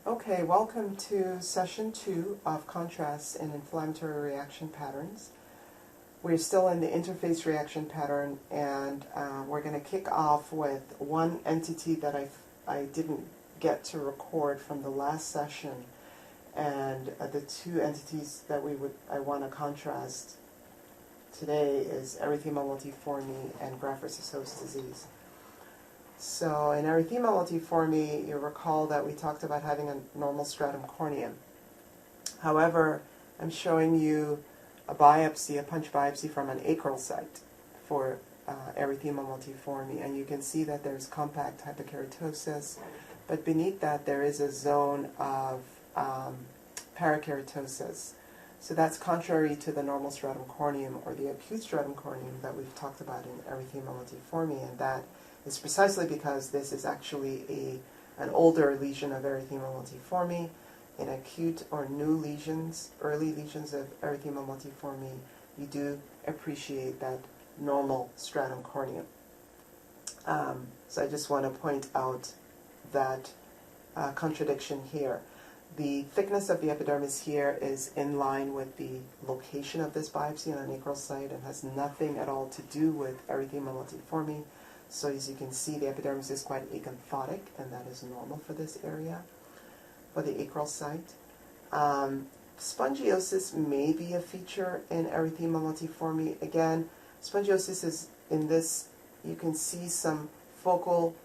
Okay, welcome to session 2 of contrast and inflammatory reaction patterns. We're still in the interface reaction pattern, and we're going to kick off with one entity that I didn't get to record from the last session, and the two entities that I want to contrast today is Erythema multiforme and graft versus host disease. So in Erythema multiforme, you recall that we talked about having a normal stratum corneum. However, I'm showing you a biopsy, a punch biopsy from an acral site for Erythema multiforme, and you can see that there's compact hyperkeratosis, but beneath that there is a zone of parakeratosis. So that's contrary to the normal stratum corneum or the acute stratum corneum that we've talked about in Erythema multiforme, and that is precisely because this is actually an older lesion of Erythema multiforme. In acute or new lesions, early lesions of Erythema multiforme, you do appreciate that normal stratum corneum. So I just want to point out that contradiction here. The thickness of the epidermis here is in line with the location of this biopsy on an acral site and has nothing at all to do with Erythema multiforme. So as you can see, the epidermis is quite acanthodic, and that is normal for this area, for the acral site. Spongiosis may be a feature in Erythema multiforme. Again, spongiosis is in this, you can see some focal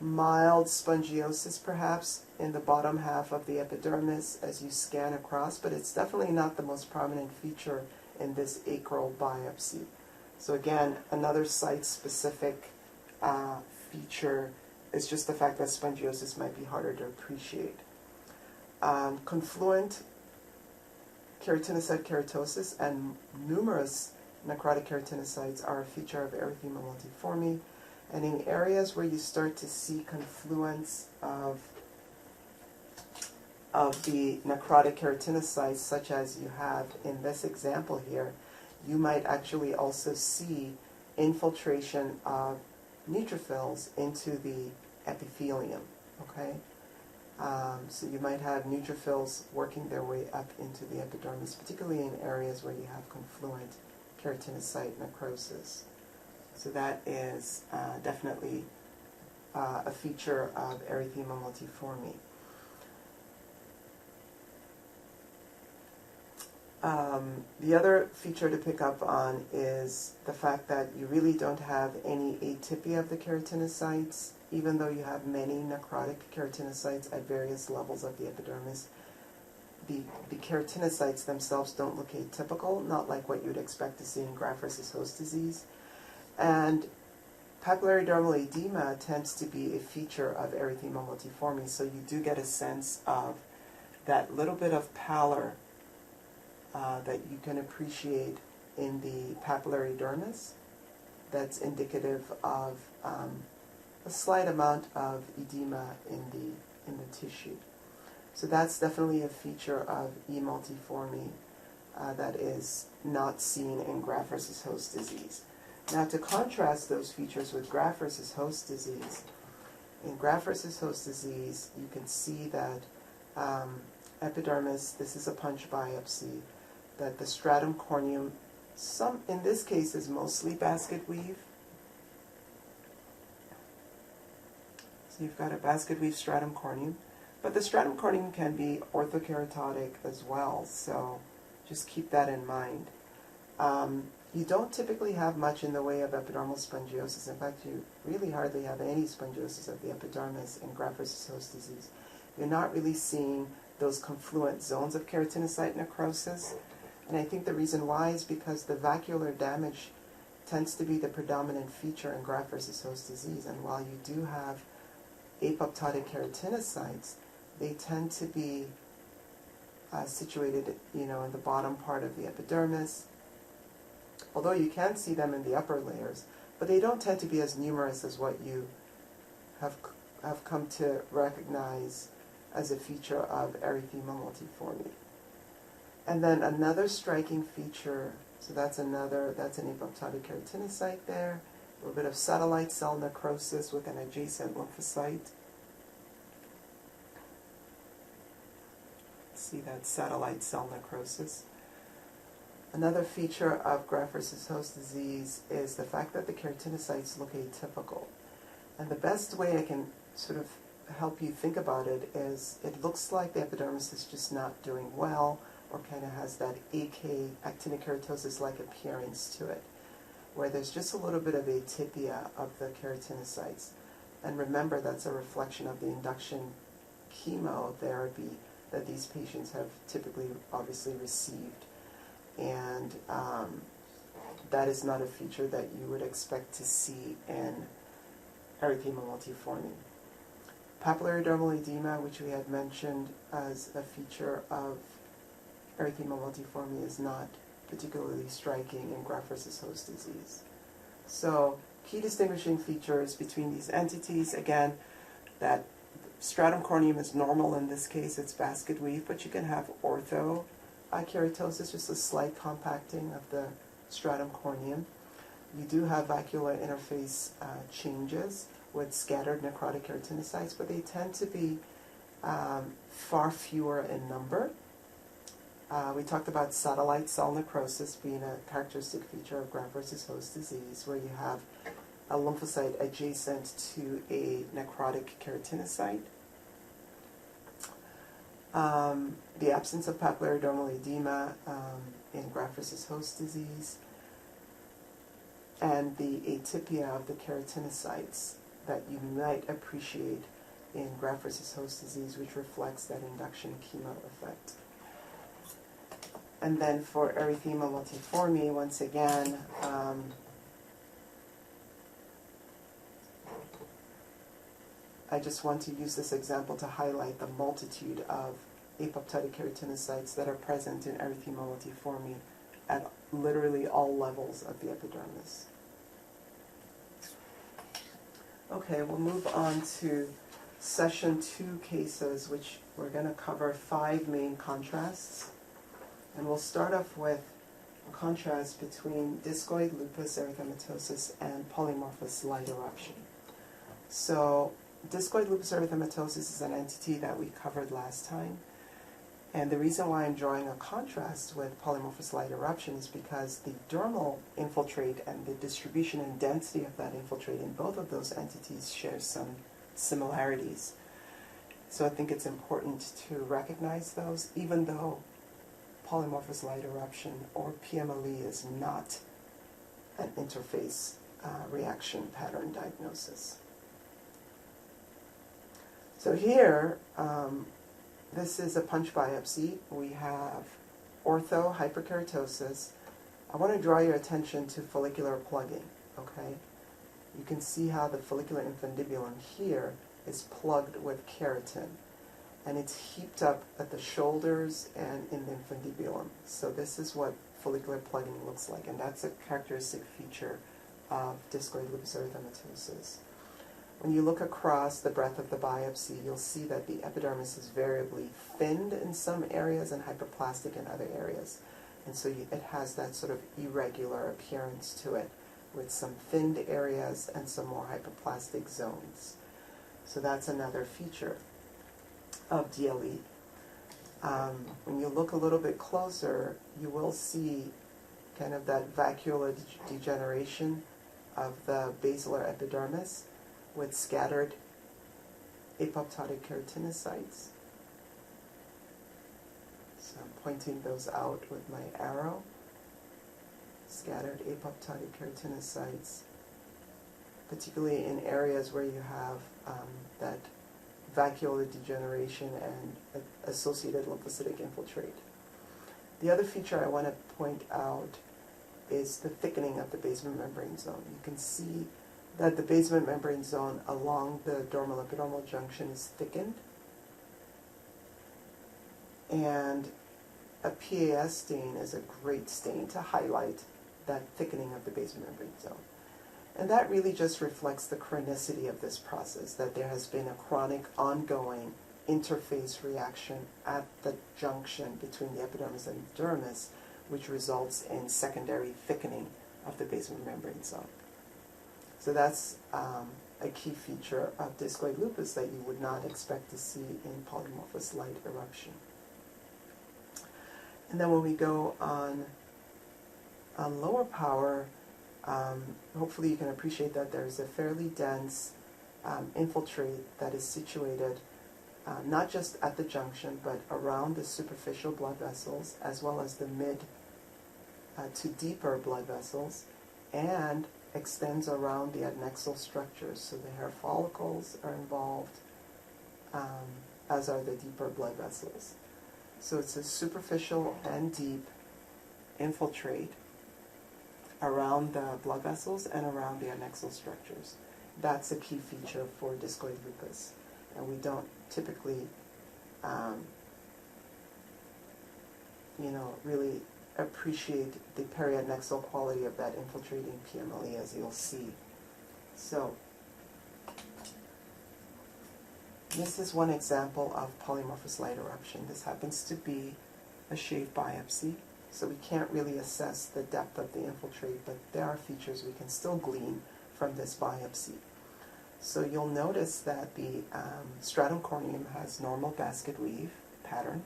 mild spongiosis perhaps in the bottom half of the epidermis as you scan across, but it's definitely not the most prominent feature in this acral biopsy. So again, another site-specific feature is just the fact that spongiosis might be harder to appreciate. Confluent keratinocyte keratosis and numerous necrotic keratinocytes are a feature of Erythema multiforme, and in areas where you start to see confluence of the necrotic keratinocytes, such as you have in this example here, you might actually also see infiltration of neutrophils into the epithelium, okay? So you might have neutrophils working their way up into the epidermis, particularly in areas where you have confluent keratinocyte necrosis. So that is definitely a feature of Erythema multiforme. The other feature to pick up on is the fact that you really don't have any atypia of the keratinocytes, even though you have many necrotic keratinocytes at various levels of the epidermis. The keratinocytes themselves don't look atypical, not like what you'd expect to see in graft versus host disease. And papillary dermal edema tends to be a feature of Erythema multiforme, so you do get a sense of that little bit of pallor that you can appreciate in the papillary dermis. That's indicative of a slight amount of edema in the tissue. So that's definitely a feature of E. multiforme that is not seen in graft versus host disease. Now, to contrast those features with graft versus host disease, in graft versus host disease, you can see that epidermis, this is a punch biopsy, that the stratum corneum, in this case, is mostly basket weave. So you've got a basket weave stratum corneum, but the stratum corneum can be orthokeratotic as well, so just keep that in mind. You don't typically have much in the way of epidermal spongiosis. In fact, you really hardly have any spongiosis of the epidermis in graft versus host disease. You're not really seeing those confluent zones of keratinocyte necrosis. And I think the reason why is because the vacuolar damage tends to be the predominant feature in graft versus host disease. And while you do have apoptotic keratinocytes, they tend to be situated, in the bottom part of the epidermis, although you can see them in the upper layers, but they don't tend to be as numerous as what you have come to recognize as a feature of Erythema multiforme. And then another striking feature, so that's an apoptotic keratinocyte there, a little bit of satellite cell necrosis with an adjacent lymphocyte. See that satellite cell necrosis. Another feature of graft versus host disease is the fact that the keratinocytes look atypical. And the best way I can sort of help you think about it is it looks like the epidermis is just not doing well, or kind of has that AK, actinic keratosis-like appearance to it, where there's just a little bit of atypia of the keratinocytes. And remember, that's a reflection of the induction chemotherapy that these patients have typically obviously received. And that is not a feature that you would expect to see in erythema multiforme. Papillary dermal edema, which we had mentioned as a feature of erythema multiforme, is not particularly striking in graft versus host disease. So, key distinguishing features between these entities, again, that stratum corneum is normal in this case, it's basket weave, but you can have orthokeratosis, just a slight compacting of the stratum corneum. You do have vacuolar interface changes with scattered necrotic keratinocytes, but they tend to be far fewer in number. We talked about satellite cell necrosis being a characteristic feature of graft versus host disease, where you have a lymphocyte adjacent to a necrotic keratinocyte. The absence of papillary dermal edema in graft versus host disease, and the atypia of the keratinocytes that you might appreciate in graft versus host disease, which reflects that induction chemo effect. And then for erythema multiforme, once again, I just want to use this example to highlight the multitude of apoptotic keratinocytes that are present in erythema multiforme at literally all levels of the epidermis. Okay, we'll move on to session 2 cases, which we're going to cover 5 main contrasts. And we'll start off with a contrast between discoid lupus erythematosus and polymorphous light eruption. So, discoid lupus erythematosus is an entity that we covered last time. And the reason why I'm drawing a contrast with polymorphous light eruption is because the dermal infiltrate and the distribution and density of that infiltrate in both of those entities share some similarities. So I think it's important to recognize those, even though polymorphous light eruption, or PMLE, is not an interface reaction pattern diagnosis. So here, this is a punch biopsy. We have ortho hyperkeratosis. I want to draw your attention to follicular plugging, okay? You can see how the follicular infundibulum here is plugged with keratin, and it's heaped up at the shoulders and in the infundibulum. So this is what follicular plugging looks like, and that's a characteristic feature of discoid lupus erythematosus. When you look across the breadth of the biopsy, you'll see that the epidermis is variably thinned in some areas and hyperplastic in other areas. And so it has that sort of irregular appearance to it, with some thinned areas and some more hyperplastic zones. So that's another feature of DLE. When you look a little bit closer, you will see kind of that vacuolar degeneration of the basilar epidermis with scattered apoptotic keratinocytes. So I'm pointing those out with my arrow. Scattered apoptotic keratinocytes, particularly in areas where you have that vacuolar degeneration and associated lymphocytic infiltrate. The other feature I want to point out is the thickening of the basement membrane zone. You can see that the basement membrane zone along the dermal epidermal junction is thickened, and a PAS stain is a great stain to highlight that thickening of the basement membrane zone. And that really just reflects the chronicity of this process, that there has been a chronic, ongoing interface reaction at the junction between the epidermis and the dermis, which results in secondary thickening of the basement membrane zone. So that's a key feature of discoid lupus that you would not expect to see in polymorphous light eruption. And then when we go on lower power, hopefully you can appreciate that there's a fairly dense infiltrate that is situated not just at the junction, but around the superficial blood vessels, as well as the mid to deeper blood vessels, and extends around the adnexal structures. So the hair follicles are involved, as are the deeper blood vessels. So it's a superficial and deep infiltrate around the blood vessels and around the adnexal structures. That's a key feature for discoid lupus. And we don't typically, really appreciate the periadnexal quality of that infiltrating PMLE, as you'll see. So, this is one example of polymorphous light eruption. This happens to be a shave biopsy, so we can't really assess the depth of the infiltrate, but there are features we can still glean from this biopsy. So you'll notice that the stratum corneum has normal basket weave pattern,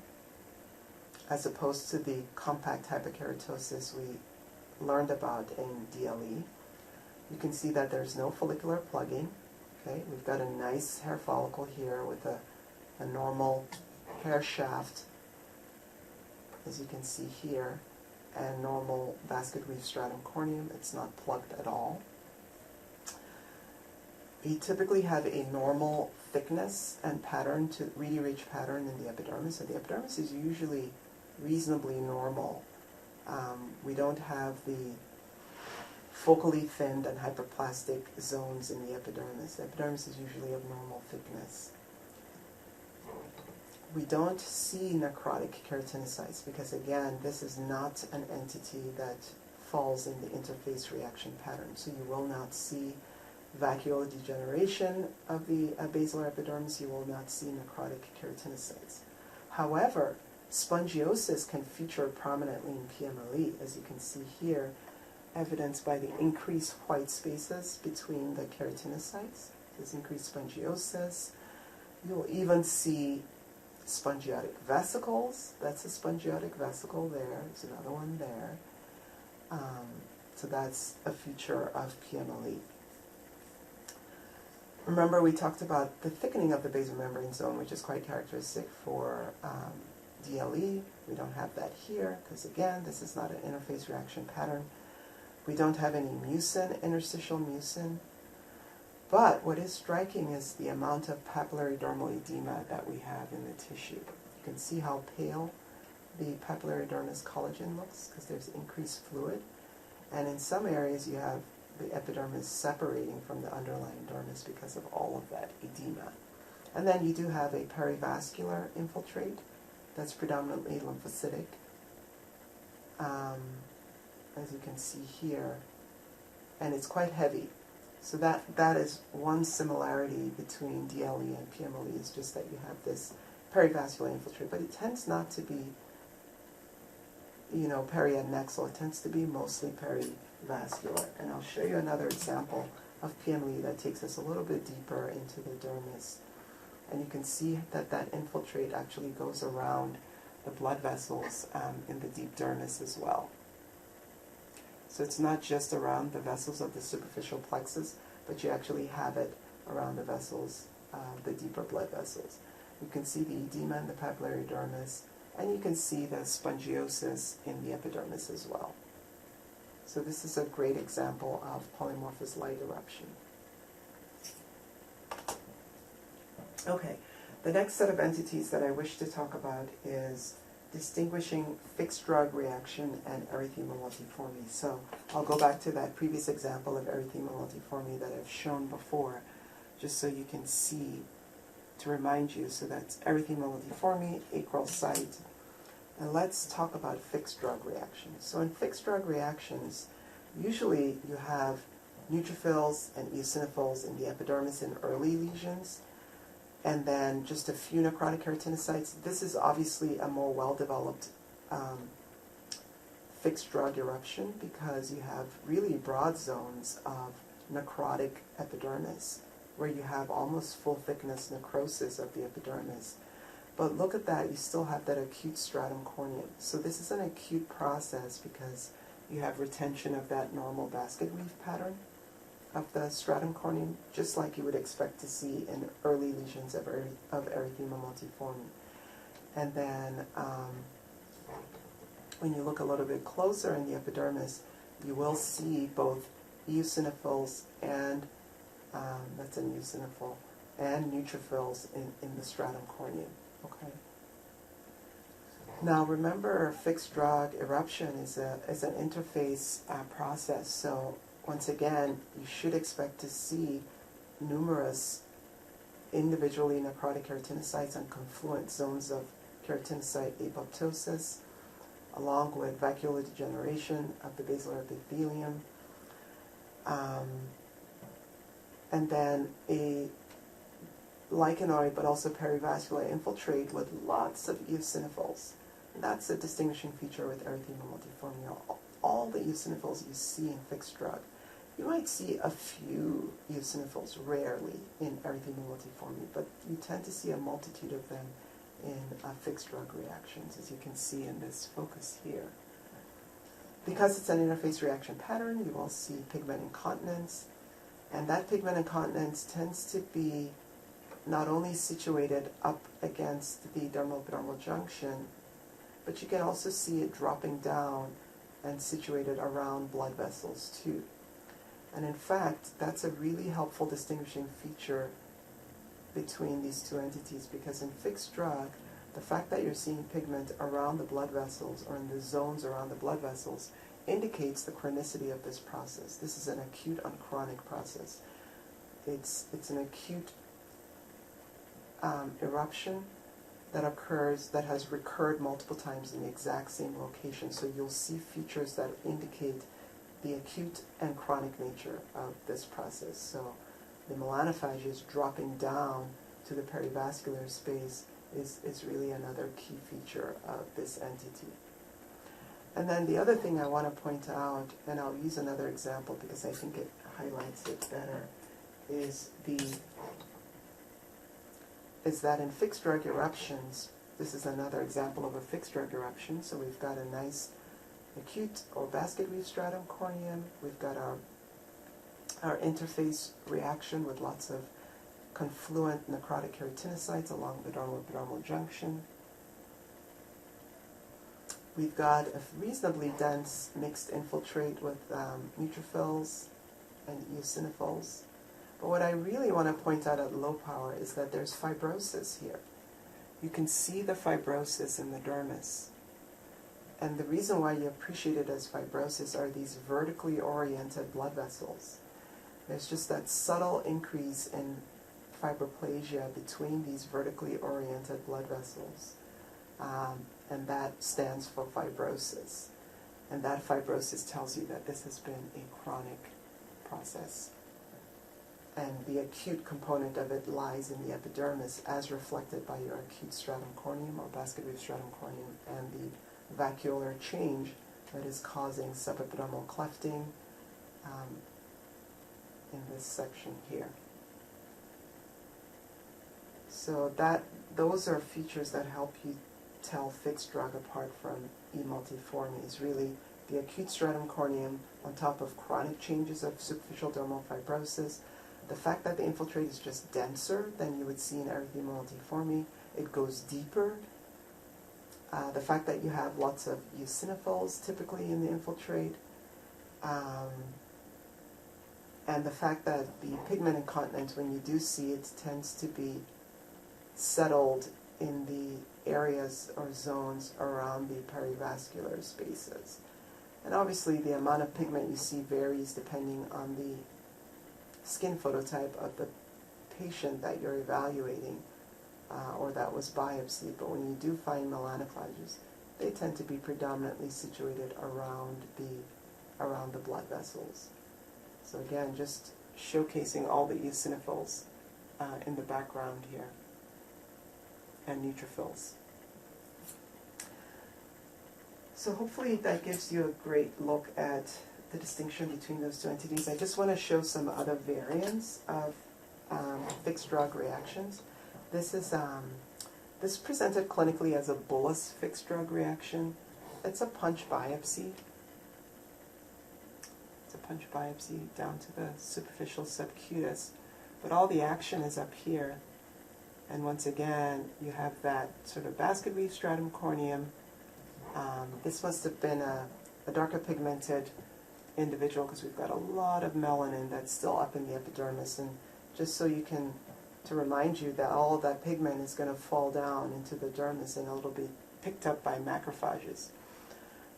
as opposed to the compact hyperkeratosis we learned about in DLE. You can see that there's no follicular plugging. Okay, we've got a nice hair follicle here with a normal hair shaft, as you can see here, and normal basket weave stratum corneum. It's not plugged at all. We typically have a normal thickness and pattern to really rich pattern in the epidermis, so the epidermis is usually reasonably normal. We don't have the focally thinned and hyperplastic zones in the epidermis. The epidermis is usually of normal thickness. We don't see necrotic keratinocytes because, again, this is not an entity that falls in the interface reaction pattern, so you will not see vacuolar degeneration of the basilar epidermis. You will not see necrotic keratinocytes. However, spongiosis can feature prominently in PMLE, as you can see here, evidenced by the increased white spaces between the keratinocytes. There's increased spongiosis. You'll even see spongiotic vesicles. That's a spongiotic vesicle there. There's another one there. So that's a feature of PMLE. Remember, we talked about the thickening of the basal membrane zone, which is quite characteristic for DLE. We don't have that here because, again, this is not an interface reaction pattern. We don't have any mucin, interstitial mucin. But what is striking is the amount of papillary dermal edema that we have in the tissue. You can see how pale the papillary dermis collagen looks because there's increased fluid. And in some areas you have the epidermis separating from the underlying dermis because of all of that edema. And then you do have a perivascular infiltrate that's predominantly lymphocytic, as you can see here, and it's quite heavy. So that is one similarity between DLE and PMLE, is just that you have this perivascular infiltrate, but it tends not to be, periadnexal. It tends to be mostly perivascular. And I'll show you another example of PMLE that takes us a little bit deeper into the dermis. And you can see that that infiltrate actually goes around the blood vessels in the deep dermis as well. So it's not just around the vessels of the superficial plexus, but you actually have it around the vessels, the deeper blood vessels. You can see the edema in the papillary dermis, and you can see the spongiosis in the epidermis as well. So this is a great example of polymorphous light eruption. Okay, the next set of entities that I wish to talk about is distinguishing fixed drug reaction and erythema multiforme. So I'll go back to that previous example of erythema multiforme that I've shown before, just so you can see, to remind you. So that's erythema multiforme, acral site. And let's talk about fixed drug reactions. So in fixed drug reactions, usually you have neutrophils and eosinophils in the epidermis in early lesions, and then just a few necrotic keratinocytes. This is obviously a more well-developed fixed drug eruption because you have really broad zones of necrotic epidermis where you have almost full thickness necrosis of the epidermis. But look at that, you still have that acute stratum corneum. So this is an acute process because you have retention of that normal basket weave pattern of the stratum corneum, just like you would expect to see in early lesions of erythema multiforme. And then when you look a little bit closer in the epidermis, you will see both eosinophils and, that's an eosinophil, and neutrophils in the stratum corneum. Okay. Now remember, fixed drug eruption is an interface process. So once again, you should expect to see numerous individually necrotic keratinocytes and confluent zones of keratinocyte apoptosis, along with vacuolar degeneration of the basilar epithelium, and then a lichenoid but also perivascular infiltrate with lots of eosinophils. And that's a distinguishing feature with erythema multiforme. All the eosinophils you see in fixed drug. You might see a few eosinophils rarely in erythema multiforme, but you tend to see a multitude of them in fixed drug reactions, as you can see in this focus here. Because it's an interface reaction pattern, you will see pigment incontinence, and that pigment incontinence tends to be not only situated up against the dermal-epidermal junction, but you can also see it dropping down and situated around blood vessels too. And in fact, that's a really helpful distinguishing feature between these two entities, because in fixed drug, the fact that you're seeing pigment around the blood vessels or in the zones around the blood vessels indicates the chronicity of this process. This is an acute unchronic process. It's an acute eruption that occurs, that has recurred multiple times in the exact same location. So you'll see features that indicate the acute and chronic nature of this process. So the melanophages dropping down to the perivascular space is really another key feature of this entity. And then the other thing I want to point out, and I'll use another example because I think it highlights it better, is that in fixed drug eruptions, this is another example of a fixed drug eruption. So we've got a nice acute or basket weave stratum corneum. We've got our interface reaction with lots of confluent necrotic keratinocytes along the dermal-epidermal junction. We've got a reasonably dense mixed infiltrate with neutrophils and eosinophils. But what I really want to point out at low power is that there's fibrosis here. You can see the fibrosis in the dermis. And the reason why you appreciate it as fibrosis are these vertically oriented blood vessels. There's just that subtle increase in fibroplasia between these vertically oriented blood vessels. And that stands for fibrosis. And that fibrosis tells you that this has been a chronic process. And the acute component of it lies in the epidermis, as reflected by your acute stratum corneum or basket weave stratum corneum, and the vacuolar change that is causing subepidermal clefting in this section here. So those are features that help you tell fixed drug apart from E. multiforme, is really the acute stratum corneum on top of chronic changes of superficial dermal fibrosis. The fact that the infiltrate is just denser than you would see in erythema multiforme, it goes deeper. The fact that you have lots of eosinophils typically in the infiltrate, and the fact that the pigment incontinence, when you do see it, tends to be settled in the areas or zones around the perivascular spaces. And obviously the amount of pigment you see varies depending on the skin phototype of the patient that you're evaluating or that was biopsied. But when you do find melanophages, they tend to be predominantly situated around the blood vessels. So again, just showcasing all the eosinophils in the background here, and neutrophils. So hopefully that gives you a great look at the distinction between those two entities. I just want to show some other variants of fixed drug reactions. This is This presented clinically as a bullous fixed drug reaction. It's a punch biopsy. It's a punch biopsy down to the superficial subcutis. But all the action is up here. And once again, you have that sort of basket weave stratum corneum. This must have been a darker pigmented individual because we've got a lot of melanin that's still up in the epidermis. And just so you can, to remind you that all of that pigment is going to fall down into the dermis and it'll be picked up by macrophages.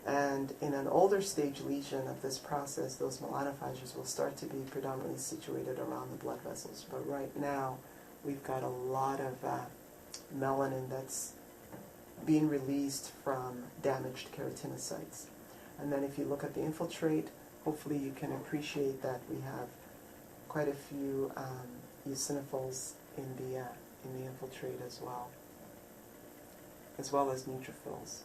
And in an older stage lesion of this process, those melanophages will start to be predominantly situated around the blood vessels. But right now, we've got a lot of melanin that's being released from damaged keratinocytes. And then if you look at the infiltrate, hopefully you can appreciate that we have quite a few eosinophils in the infiltrate as well as neutrophils.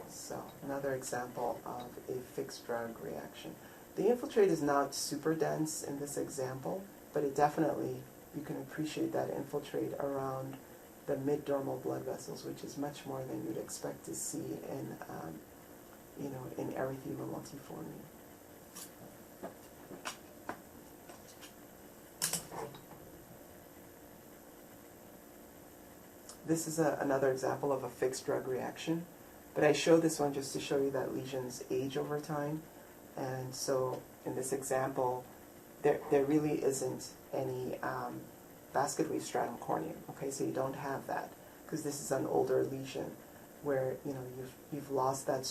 So another example of a fixed drug reaction. The infiltrate is not super dense in this example, but it definitely, you can appreciate that infiltrate around the mid-dermal blood vessels, which is much more than you'd expect to see in, in Erythema multiforme. This is another example of a fixed drug reaction, but I show this one just to show you that lesions age over time. And so in this example, there really isn't any basket weave stratum corneum. Okay, so you don't have that because this is an older lesion where you've lost that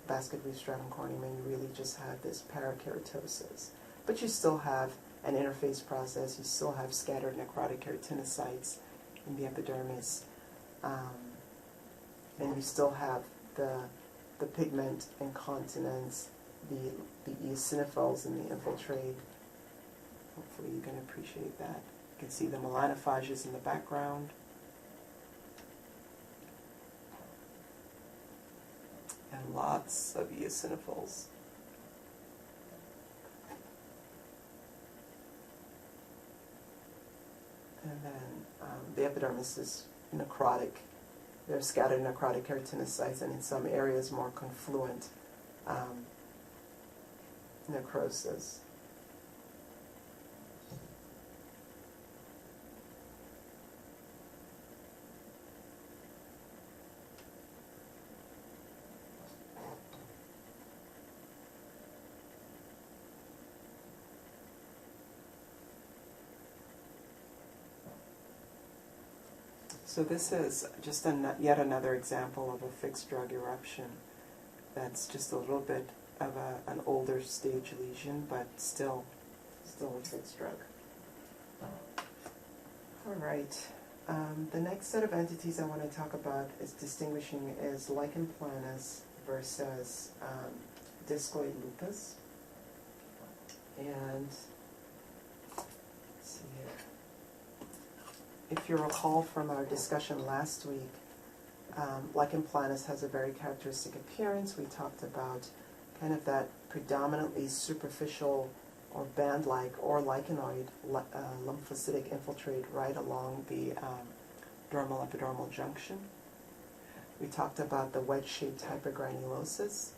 basket weave stratum corneum, and you really just have this parakeratosis. But you still have an interface process. You still have scattered necrotic keratinocytes in the epidermis, and you still have the pigment incontinence, the eosinophils in the infiltrate. Hopefully you can appreciate that. You can see the melanophages in the background. And lots of eosinophils. And then the epidermis is necrotic. There are scattered necrotic keratinocytes, and in some areas more confluent necrosis. So this is just yet another example of a fixed drug eruption. That's just a little bit of an older stage lesion, but still a fixed drug. All right. The next set of entities I want to talk about is distinguishing is Lichen planus versus Discoid lupus. And let's see here. If you recall from our discussion last week, Lichen planus has a very characteristic appearance. We talked about kind of that predominantly superficial or band-like or lichenoid lymphocytic infiltrate right along the dermal-epidermal junction. We talked about the wedge-shaped hypergranulosis.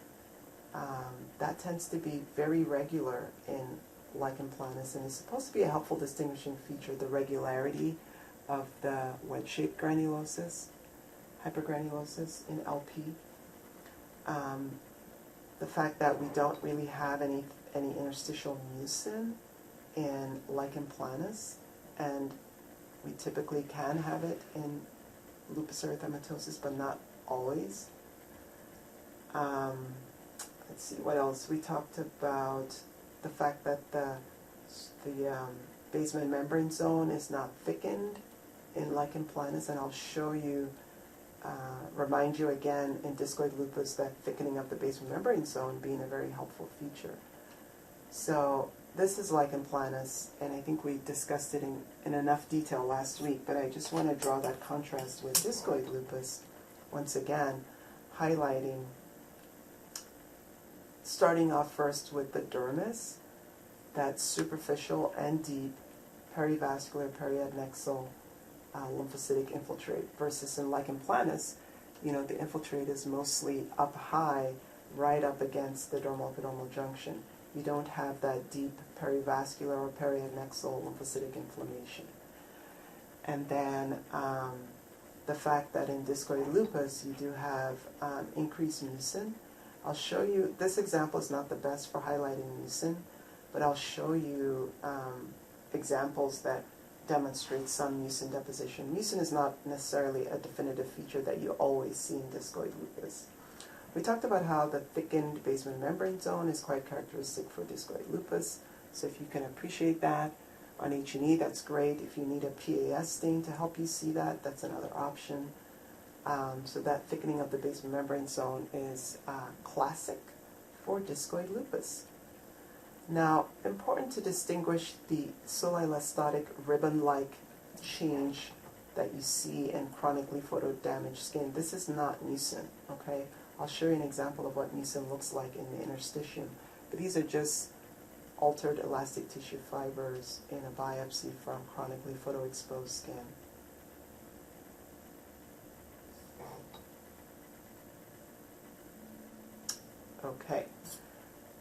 That tends to be very regular in Lichen planus and is supposed to be a helpful distinguishing feature, the regularity of the wedge-shaped granulosis, hypergranulosis in LP. The fact that we don't really have any interstitial mucin in Lichen planus, and we typically can have it in lupus erythematosus, but not always. Let's see, what else? We talked about the fact that the basement membrane zone is not thickened in Lichen planus, and I'll show you, remind you again in discoid lupus that thickening of the basement membrane zone being a very helpful feature. So this is Lichen planus, and I think we discussed it in enough detail last week, but I just want to draw that contrast with discoid lupus once again, highlighting, starting off first with the dermis, that's superficial and deep, perivascular, periadnexal lymphocytic infiltrate, versus in Lichen planus, the infiltrate is mostly up high, right up against the dermal-epidermal junction. You don't have that deep perivascular or periadnexal lymphocytic inflammation. And then the fact that in discoid lupus you do have increased mucin. I'll show you, this example is not the best for highlighting mucin, but I'll show you examples that demonstrate some mucin deposition. Mucin is not necessarily a definitive feature that you always see in discoid lupus. We talked about how the thickened basement membrane zone is quite characteristic for discoid lupus, so if you can appreciate that on H&E, that's great. If you need a PAS stain to help you see that, that's another option. So that thickening of the basement membrane zone is classic for discoid lupus. Now, important to distinguish the soleil-estotic ribbon-like change that you see in chronically photodamaged skin. This is not mucin, okay? I'll show you an example of what mucin looks like in the interstitium. But these are just altered elastic tissue fibers in a biopsy from chronically photoexposed skin. Okay,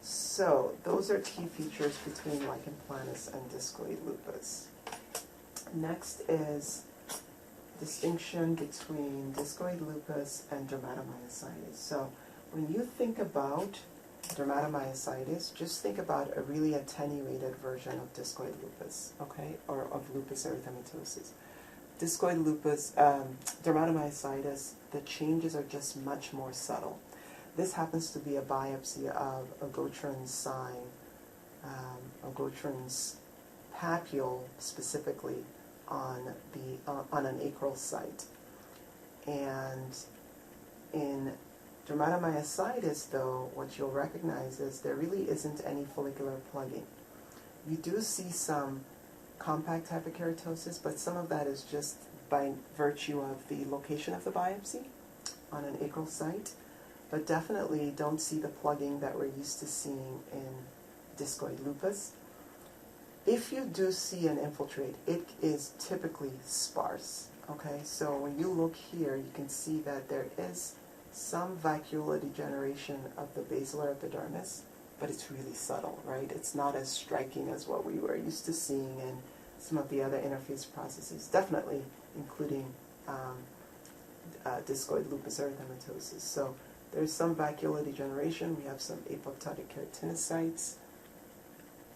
so those are key features between Lichen planus and discoid lupus. Next is distinction between discoid lupus and dermatomyositis. So when you think about dermatomyositis, just think about a really attenuated version of discoid lupus, okay, or of lupus erythematosus. Discoid lupus, dermatomyositis, the changes are just much more subtle. This happens to be a biopsy of a Gaucher's sign, a Gaucher's papule specifically on an acral site. And in dermatomyositis, though, what you'll recognize is there really isn't any follicular plugging. You do see some compact hyperkeratosis, but some of that is just by virtue of the location of the biopsy on an acral site. But definitely don't see the plugging that we're used to seeing in discoid lupus. If you do see an infiltrate, it is typically sparse, okay? So when you look here, you can see that there is some vacuolar degeneration of the basilar epidermis, but it's really subtle, right? It's not as striking as what we were used to seeing in some of the other interface processes, definitely including discoid lupus erythematosus. So there's some vacuolar degeneration. We have some apoptotic keratinocytes.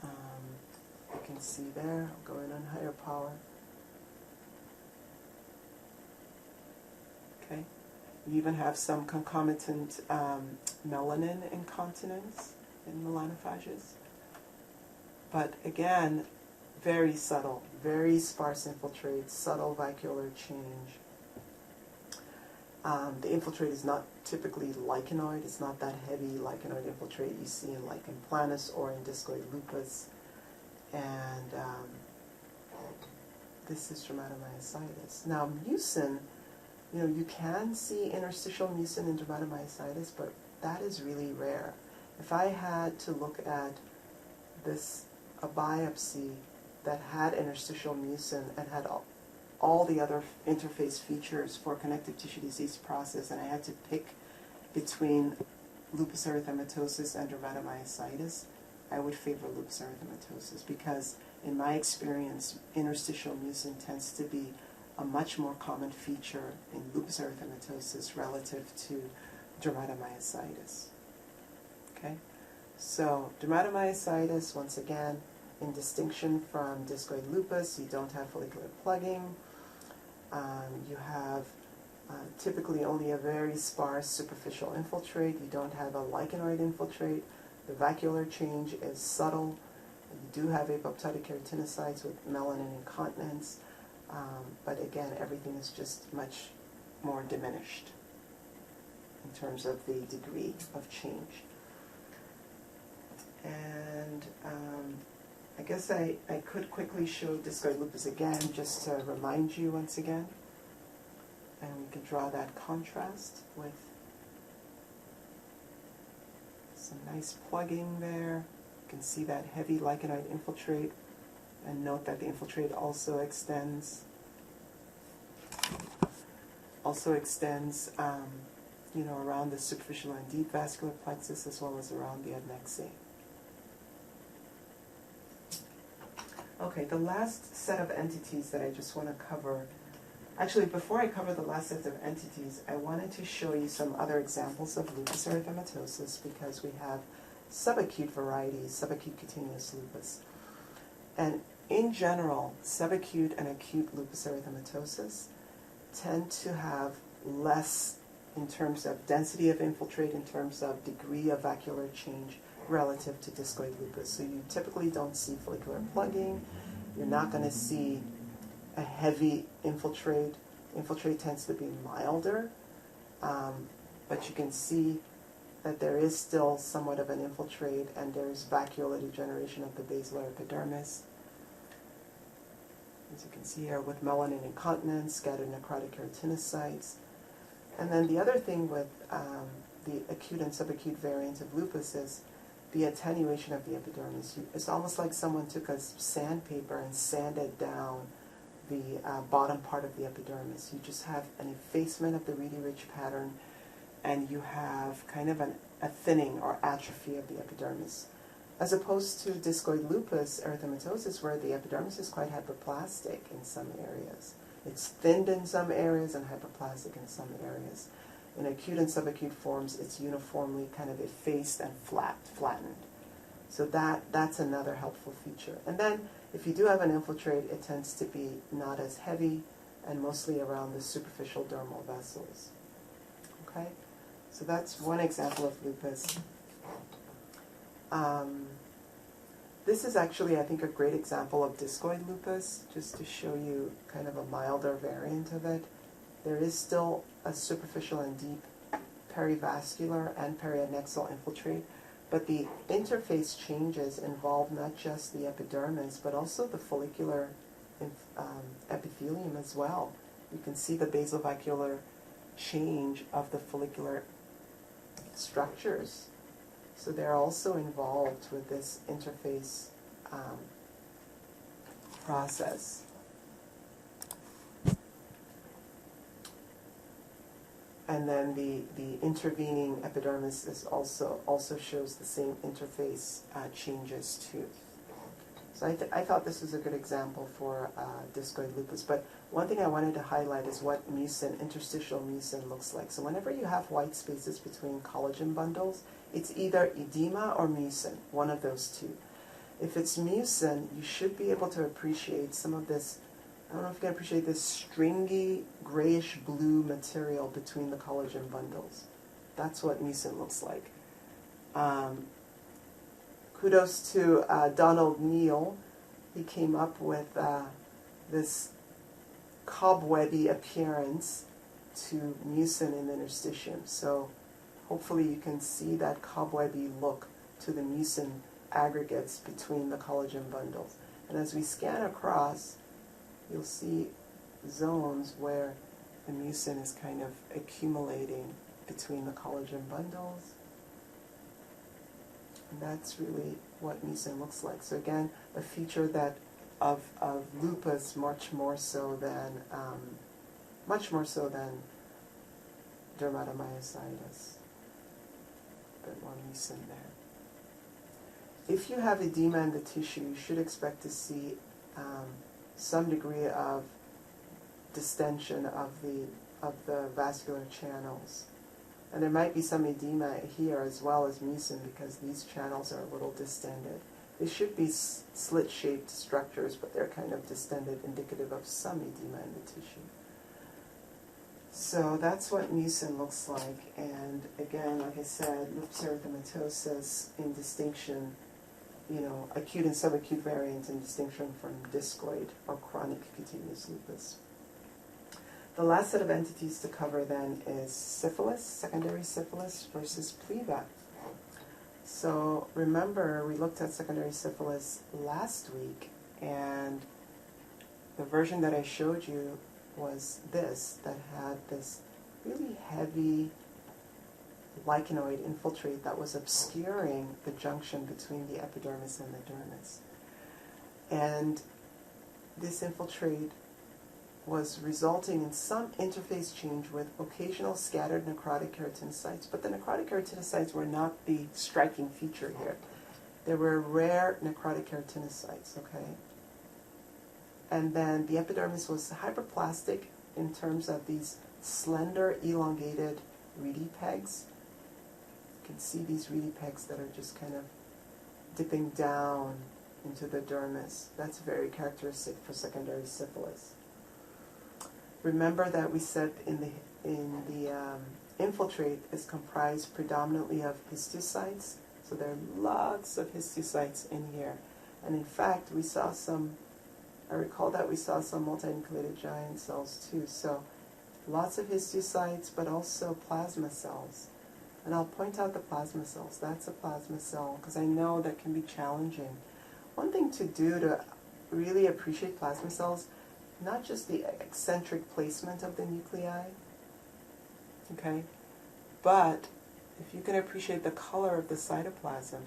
You can see there. I'll go in on higher power. Okay. You even have some concomitant melanin incontinence in melanophages. But again, very subtle, very sparse infiltrate, subtle vacuolar change. The infiltrate is not typically lichenoid. It's not that heavy lichenoid infiltrate you see in Lichen planus or in discoid lupus. And this is dermatomyositis. Now, mucin, you can see interstitial mucin in dermatomyositis, but that is really rare. If I had to look at a biopsy that had interstitial mucin and had all the other interface features for connective tissue disease process, and I had to pick between lupus erythematosus and dermatomyositis, I would favor lupus erythematosus because, in my experience, interstitial mucin tends to be a much more common feature in lupus erythematosus relative to dermatomyositis. Okay, so dermatomyositis, once again, in distinction from discoid lupus, you don't have follicular plugging. You have typically only a very sparse superficial infiltrate. You don't have a lichenoid infiltrate. The vacuolar change is subtle. You do have apoptotic keratinocytes with melanin incontinence, but again, everything is just much more diminished in terms of the degree of change. And I guess I could quickly show discoid lupus again, just to remind you once again. And we can draw that contrast with some nice plugging there. You can see that heavy lichenoid infiltrate And note that the infiltrate also extends around the superficial and deep vascular plexus as well as around the adnexae. Okay, the last set of entities that I just want to cover, actually before I cover the last set of entities, I wanted to show you some other examples of lupus erythematosus because we have subacute varieties, subacute cutaneous lupus. And in general, subacute and acute lupus erythematosus tend to have less in terms of density of infiltrate, in terms of degree of vascular change relative to discoid lupus. So you typically don't see follicular plugging. You're not going to see a heavy infiltrate. Infiltrate tends to be milder, but you can see that there is still somewhat of an infiltrate and there's vacuolar degeneration of the basilar epidermis. As you can see here with melanin incontinence, scattered necrotic keratinocytes. And then the other thing with the acute and subacute variant of lupus is the attenuation of the epidermis. It's almost like someone took a sandpaper and sanded down the bottom part of the epidermis. You just have an effacement of the reedy ridge pattern, and you have kind of a thinning or atrophy of the epidermis. As opposed to discoid lupus erythematosus, where the epidermis is quite hyperplastic in some areas. It's thinned in some areas and hyperplastic in some areas. In acute and subacute forms, it's uniformly kind of effaced and flattened. So that's another helpful feature. And then, if you do have an infiltrate, it tends to be not as heavy and mostly around the superficial dermal vessels. Okay? So that's one example of lupus. This is actually, I think, a great example of discoid lupus, just to show you kind of a milder variant of it. There is still a superficial and deep perivascular and periadnexal infiltrate, but the interface changes involve not just the epidermis, but also the follicular epithelium as well. You can see the basovascular change of the follicular structures. So they're also involved with this interface process. And then the intervening epidermis is also shows the same interface changes too. So I thought this was a good example for discoid lupus. But one thing I wanted to highlight is what mucin, interstitial mucin, looks like. So whenever you have white spaces between collagen bundles, it's either edema or mucin, one of those two. If it's mucin, you should be able to appreciate some of this, I don't know if you can appreciate this stringy grayish-blue material between the collagen bundles. That's what mucin looks like. Kudos to Donald Neal. He came up with this cobwebby appearance to mucin in the interstitium. So hopefully you can see that cobwebby look to the mucin aggregates between the collagen bundles. And as we scan across, you'll see zones where the mucin is kind of accumulating between the collagen bundles. And that's really what mucin looks like. So again, a feature that of lupus much more so than dermatomyositis. A bit more mucin there. If you have edema in the tissue, you should expect to see some degree of distension of the vascular channels. And there might be some edema here as well as mucin because these channels are a little distended. They should be slit-shaped structures, but they're kind of distended, indicative of some edema in the tissue. So that's what mucin looks like. And again, like I said, lupus erythematosus in distinction, acute and subacute variant in distinction from discoid or chronic cutaneous lupus. The last set of entities to cover then is syphilis, secondary syphilis versus pleva. So remember, we looked at secondary syphilis last week, and the version that I showed you was this, that had this really heavy lichenoid infiltrate that was obscuring the junction between the epidermis and the dermis. And this infiltrate was resulting in some interface change with occasional scattered necrotic keratinocytes, but the necrotic keratinocytes were not the striking feature here. There were rare necrotic keratinocytes, okay? And then the epidermis was hyperplastic in terms of these slender, elongated reedy pegs. You can see these reedy pegs that are just kind of dipping down into the dermis. That's very characteristic for secondary syphilis. Remember that we said in the infiltrate is comprised predominantly of histiocytes, so there are lots of histiocytes in here. And in fact, we saw some, I recall that we saw some multinucleated giant cells too. So lots of histiocytes, but also plasma cells. And I'll point out the plasma cells. That's a plasma cell, because I know that can be challenging. One thing to do to really appreciate plasma cells, not just the eccentric placement of the nuclei, okay, but if you can appreciate the color of the cytoplasm,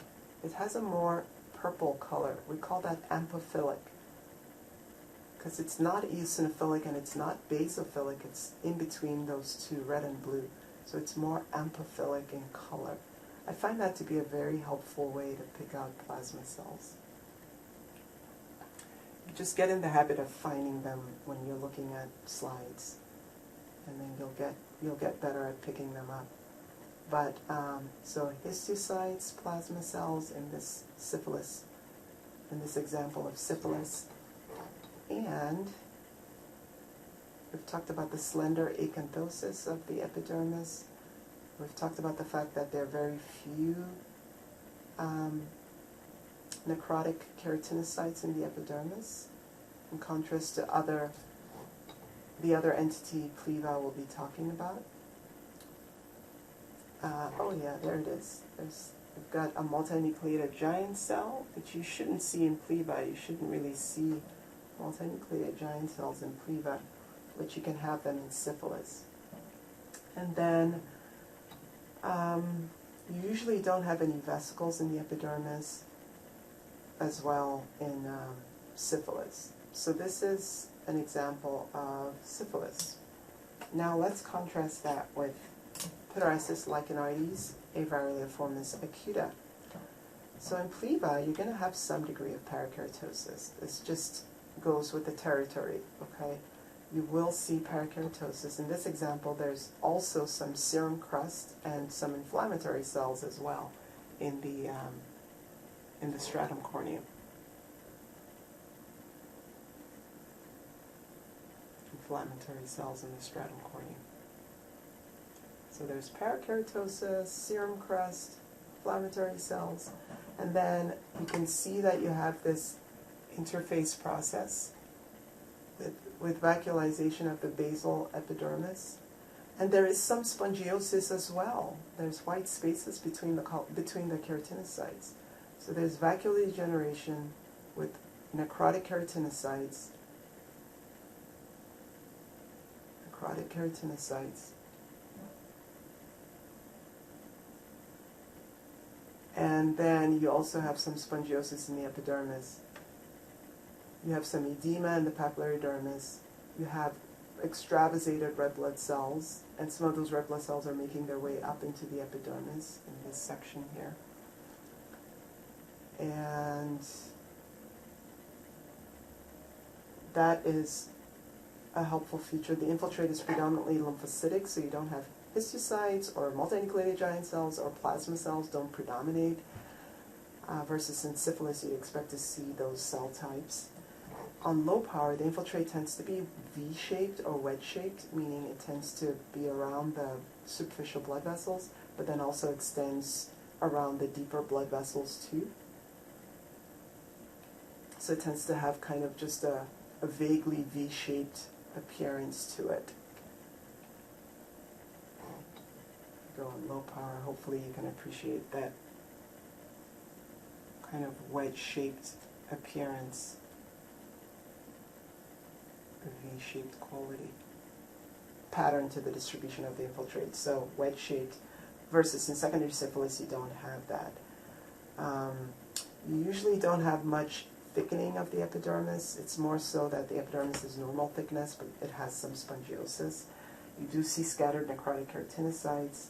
it has a more purple color. We call that amphiphilic, because it's not eosinophilic and it's not basophilic. It's in between those two, red and blue. So it's more amphiphilic in color. I find that to be a very helpful way to pick out plasma cells. You just get in the habit of finding them when you're looking at slides, and then you'll get better at picking them up. But so histiocytes, plasma cells in this syphilis, in this example of syphilis, and we've talked about the slender acanthosis of the epidermis. We've talked about the fact that there are very few necrotic keratinocytes in the epidermis, in contrast to the other entity Pleva will be talking about. Oh yeah, there it is. We've got a multinucleated giant cell, which you shouldn't see in Pleva. You shouldn't really see multinucleated giant cells in Pleva, but you can have them in syphilis. And then you usually don't have any vesicles in the epidermis as well in syphilis. So this is an example of syphilis. Now let's contrast that with Pityriasis, lichenoides, varioliformis, acuta. So in Pleva, you're going to have some degree of parakeratosis. This just goes with the territory, okay? You will see parakeratosis. In this example, there's also some serum crust and some inflammatory cells as well in the stratum corneum. Inflammatory cells in the stratum corneum. So there's parakeratosis, serum crust, inflammatory cells, and then you can see that you have this interface process with vacuolization of the basal epidermis. And there is some spongiosis as well. There's white spaces between the keratinocytes. So there's vacuolar degeneration with necrotic keratinocytes. And then you also have some spongiosis in the epidermis. You have some edema in the papillary dermis. You have extravasated red blood cells, and some of those red blood cells are making their way up into the epidermis in this section here. And that is a helpful feature. The infiltrate is predominantly lymphocytic, so you don't have histiocytes or multinucleated giant cells or plasma cells don't predominate, versus in syphilis you'd expect to see those cell types. On low power, the infiltrate tends to be V-shaped or wedge-shaped, meaning it tends to be around the superficial blood vessels, but then also extends around the deeper blood vessels too. So it tends to have kind of just a vaguely V-shaped appearance to it. Go on low power, hopefully you can appreciate that kind of wedge-shaped appearance, the V-shaped quality, pattern to the distribution of the infiltrate. So wedge-shaped versus in secondary syphilis you don't have that. You usually don't have much thickening of the epidermis. It's more so that the epidermis is normal thickness, but it has some spongiosis. You do see scattered necrotic keratinocytes,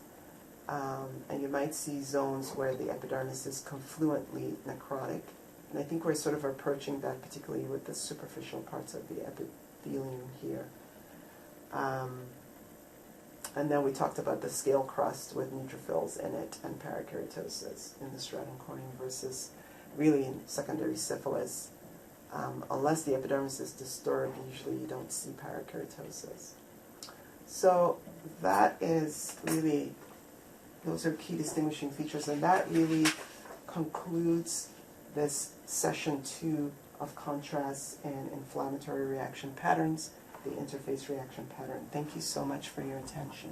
and you might see zones where the epidermis is confluently necrotic. And I think we're sort of approaching that, particularly with the superficial parts of the epithelium here. And then we talked about the scale crust with neutrophils in it and parakeratosis in the stratum corneum versus really in secondary syphillis. Unless the epidermis is disturbed, usually you don't see parakeratosis. So that is really, those are key distinguishing features, and that really concludes this session 2 of contrast and inflammatory reaction patterns, the interface reaction pattern. Thank you so much for your attention.